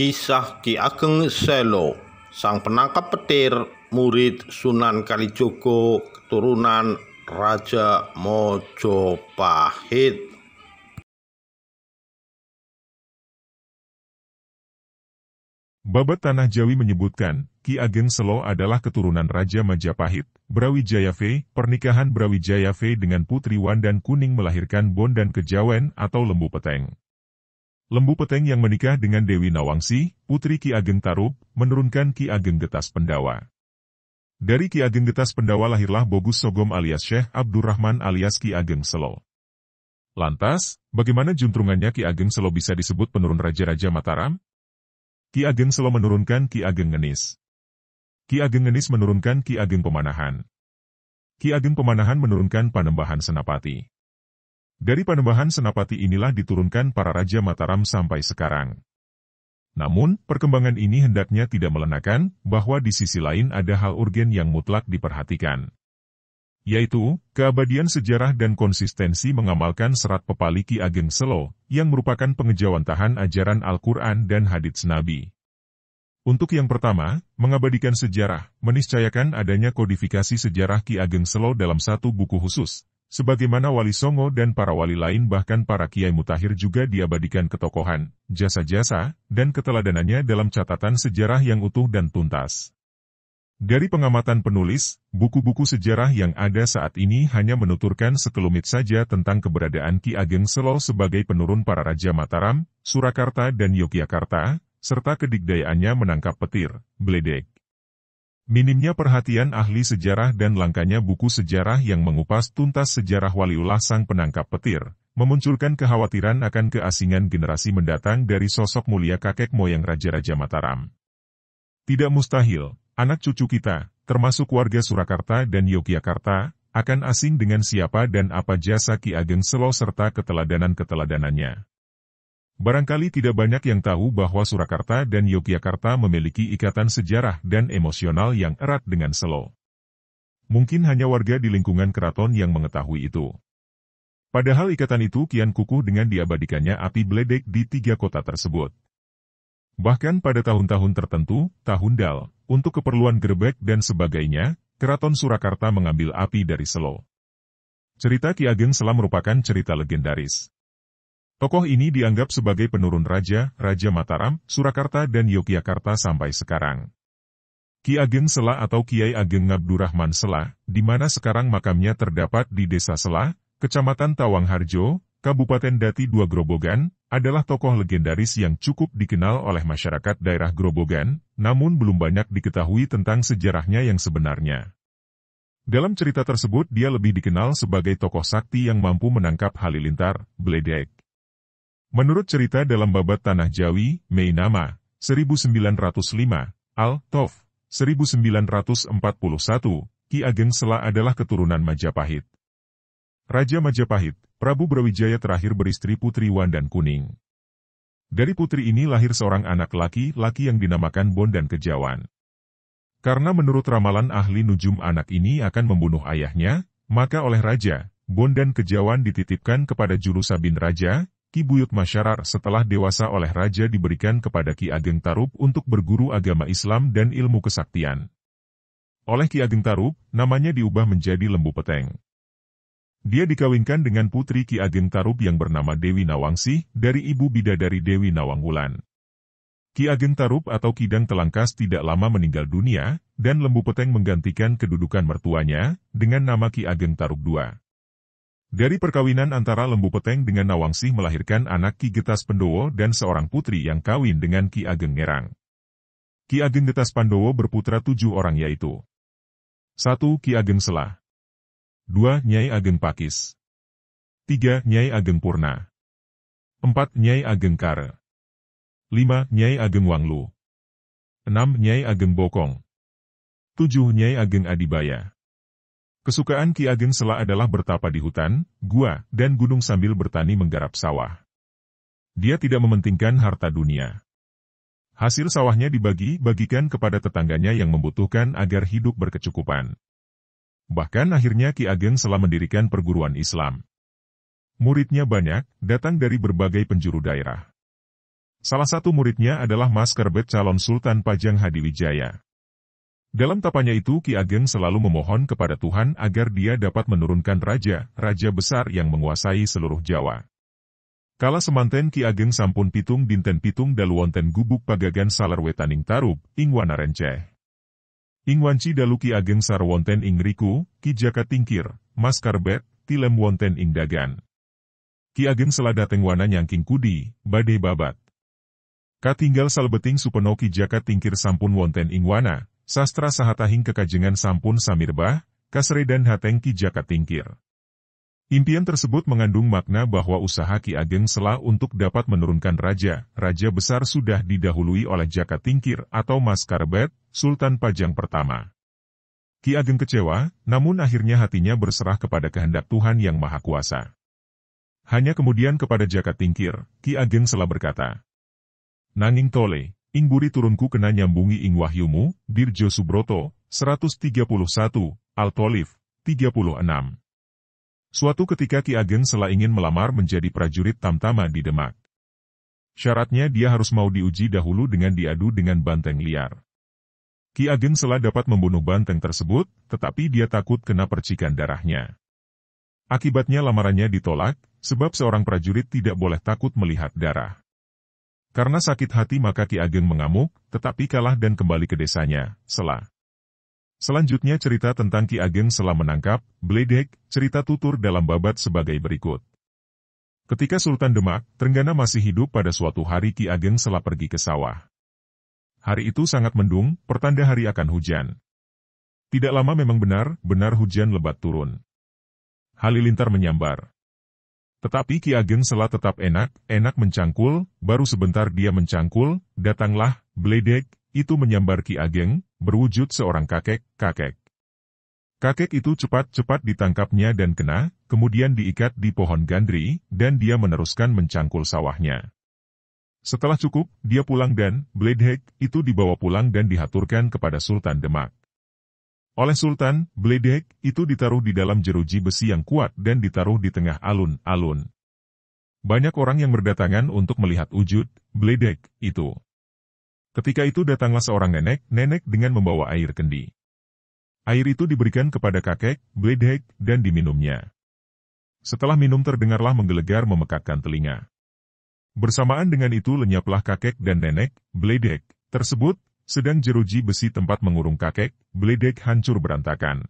Kisah Ki Ageng Selo, sang penangkap petir, murid Sunan Kalijogo, keturunan Raja Mojopahit. Babat Tanah Jawi menyebutkan, Ki Ageng Selo adalah keturunan Raja Majapahit. Brawijaya V, pernikahan Brawijaya V dengan Putri Wandan Kuning melahirkan Bondan Kejawen atau Lembu Peteng. Lembu Peteng yang menikah dengan Dewi Nawangsi, putri Ki Ageng Tarub, menurunkan Ki Ageng Getas Pendawa. Dari Ki Ageng Getas Pendawa lahirlah Bogus Sogom alias Syekh Abdurrahman alias Ki Ageng Selo. Lantas, bagaimana juntrungannya Ki Ageng Selo bisa disebut penurun Raja-Raja Mataram? Ki Ageng Selo menurunkan Ki Ageng Ngenis. Ki Ageng Ngenis menurunkan Ki Ageng Pemanahan. Ki Ageng Pemanahan menurunkan Panembahan Senapati. Dari Panembahan Senapati inilah diturunkan para Raja Mataram sampai sekarang. Namun, perkembangan ini hendaknya tidak melenakan bahwa di sisi lain ada hal urgen yang mutlak diperhatikan. Yaitu, keabadian sejarah dan konsistensi mengamalkan serat pepali Ki Ageng Selo, yang merupakan pengejawantahan ajaran Al-Quran dan hadits Nabi. Untuk yang pertama, mengabadikan sejarah, meniscayakan adanya kodifikasi sejarah Ki Ageng Selo dalam satu buku khusus. Sebagaimana Wali Songo dan para wali lain bahkan para Kiai Mutakhir juga diabadikan ketokohan, jasa-jasa, dan keteladanannya dalam catatan sejarah yang utuh dan tuntas. Dari pengamatan penulis, buku-buku sejarah yang ada saat ini hanya menuturkan sekelumit saja tentang keberadaan Ki Ageng Selo sebagai penurun para Raja Mataram, Surakarta dan Yogyakarta, serta kedikdayaannya menangkap petir, bledek. Minimnya perhatian ahli sejarah dan langkanya buku sejarah yang mengupas tuntas sejarah Waliullah sang penangkap petir, memunculkan kekhawatiran akan keasingan generasi mendatang dari sosok mulia kakek moyang Raja-Raja Mataram. Tidak mustahil, anak cucu kita, termasuk warga Surakarta dan Yogyakarta, akan asing dengan siapa dan apa jasa Ki Ageng Selo serta keteladanan-keteladanannya. Barangkali tidak banyak yang tahu bahwa Surakarta dan Yogyakarta memiliki ikatan sejarah dan emosional yang erat dengan Selo. Mungkin hanya warga di lingkungan keraton yang mengetahui itu. Padahal ikatan itu kian kukuh dengan diabadikannya api bledek di 3 kota tersebut. Bahkan pada tahun-tahun tertentu, tahun Dal, untuk keperluan gerbek dan sebagainya, keraton Surakarta mengambil api dari Selo. Cerita Ki Ageng Selo merupakan cerita legendaris. Tokoh ini dianggap sebagai penurun Raja Mataram, Surakarta dan Yogyakarta sampai sekarang. Ki Ageng Selo atau Kiai Ageng Abdurrahman Selo, di mana sekarang makamnya terdapat di Desa Selo, Kecamatan Tawangharjo, Kabupaten Dati II Grobogan, adalah tokoh legendaris yang cukup dikenal oleh masyarakat daerah Grobogan, namun belum banyak diketahui tentang sejarahnya yang sebenarnya. Dalam cerita tersebut dia lebih dikenal sebagai tokoh sakti yang mampu menangkap halilintar, bledek. Menurut cerita dalam Babat Tanah Jawi, Mei Nama, 1905, Al-Tof, 1941, Ki Ageng Selo adalah keturunan Majapahit. Raja Majapahit, Prabu Brawijaya terakhir beristri Putri Wandan Kuning. Dari putri ini lahir seorang anak laki-laki yang dinamakan Bondan Kejawan. Karena menurut ramalan ahli nujum anak ini akan membunuh ayahnya, maka oleh Raja, Bondan Kejawan dititipkan kepada juru sabin Raja, Ki Buyut Masyarar setelah dewasa oleh Raja diberikan kepada Ki Ageng Tarub untuk berguru agama Islam dan ilmu kesaktian. Oleh Ki Ageng Tarub, namanya diubah menjadi Lembu Peteng. Dia dikawinkan dengan putri Ki Ageng Tarub yang bernama Dewi Nawangsi dari ibu bidadari Dewi Nawangwulan. Ki Ageng Tarub atau Kidang Telangkas tidak lama meninggal dunia, dan Lembu Peteng menggantikan kedudukan mertuanya dengan nama Ki Ageng Tarub II. Dari perkawinan antara Lembu Peteng dengan Nawangsi melahirkan anak Ki Getas Pendowo dan seorang putri yang kawin dengan Ki Ageng Ngerang. Ki Ageng Getas Pandowo berputra 7 orang yaitu 1. Ki Ageng Selo, 2. Nyai Ageng Pakis, 3. Nyai Ageng Purna, 4. Nyai Ageng Kare, 5. Nyai Ageng Wanglu, 6. Nyai Ageng Bokong, 7. Nyai Ageng Adibaya. Kesukaan Ki Ageng Selo adalah bertapa di hutan, gua, dan gunung sambil bertani menggarap sawah. Dia tidak mementingkan harta dunia. Hasil sawahnya dibagi-bagikan kepada tetangganya yang membutuhkan agar hidup berkecukupan. Bahkan akhirnya Ki Ageng Selo mendirikan perguruan Islam. Muridnya banyak, datang dari berbagai penjuru daerah. Salah satu muridnya adalah Mas Kerbet calon Sultan Pajang Hadiwijaya. Dalam tapanya itu Ki Ageng selalu memohon kepada Tuhan agar dia dapat menurunkan raja besar yang menguasai seluruh Jawa. Kala semanten Ki Ageng sampun pitung dinten pitung dalu wonten gubuk pagagan salerwetaning tarub, ing wana renceh. Ing wanci dalu Ki Ageng sar wonten ing riku, Ki Jaka Tingkir, Mas Kerbet, tilem wonten ing dagan. Ki Ageng seladateng wana nyangking kudi, badhe babat. Katinggal salbeting supeno Ki Jaka Tingkir sampun wonten ing wana, sastra sahatahing kekajengan sampun samirbah, kasredan hateng Ki Jaka Tingkir. Impian tersebut mengandung makna bahwa usaha Ki Ageng Sela untuk dapat menurunkan raja besar sudah didahului oleh Jaka Tingkir atau Mas Kerbet, Sultan Pajang pertama. Ki Ageng kecewa, namun akhirnya hatinya berserah kepada kehendak Tuhan Yang Maha Kuasa. Hanya kemudian kepada Jaka Tingkir, Ki Ageng Sela berkata, "Nanging tole, ing buri turunku kena nyambungi ing wahyumu, Dirjo Subroto, 131, Al-Tolif, 36. Suatu ketika Ki Ageng Sela ingin melamar menjadi prajurit tamtama di Demak. Syaratnya dia harus mau diuji dahulu dengan diadu dengan banteng liar. Ki Ageng Sela dapat membunuh banteng tersebut, tetapi dia takut kena percikan darahnya. Akibatnya lamarannya ditolak, sebab seorang prajurit tidak boleh takut melihat darah. Karena sakit hati maka Ki Ageng mengamuk, tetapi kalah dan kembali ke desanya, Sela. Selanjutnya cerita tentang Ki Ageng Sela menangkap, Bledek, cerita tutur dalam babat sebagai berikut. Ketika Sultan Demak, Trenggana masih hidup pada suatu hari Ki Ageng Sela pergi ke sawah. Hari itu sangat mendung, pertanda hari akan hujan. Tidak lama memang benar hujan lebat turun. Halilintar menyambar. Tetapi Ki Ageng Sela tetap enak mencangkul, baru sebentar dia mencangkul, datanglah, Bledek, itu menyambar Ki Ageng, berwujud seorang kakek. Kakek itu cepat ditangkapnya dan kena, kemudian diikat di pohon gandri, dan dia meneruskan mencangkul sawahnya. Setelah cukup, dia pulang dan, Bledek, itu dibawa pulang dan dihaturkan kepada Sultan Demak. Oleh Sultan, Bledek itu ditaruh di dalam jeruji besi yang kuat dan ditaruh di tengah alun-alun. Banyak orang yang berdatangan untuk melihat wujud Bledek itu. Ketika itu datanglah seorang nenek dengan membawa air kendi. Air itu diberikan kepada kakek, Bledek, dan diminumnya. Setelah minum terdengarlah menggelegar memekakkan telinga. Bersamaan dengan itu lenyaplah kakek dan nenek, Bledek, tersebut, sedang jeruji besi tempat mengurung kakek, Bledek hancur berantakan.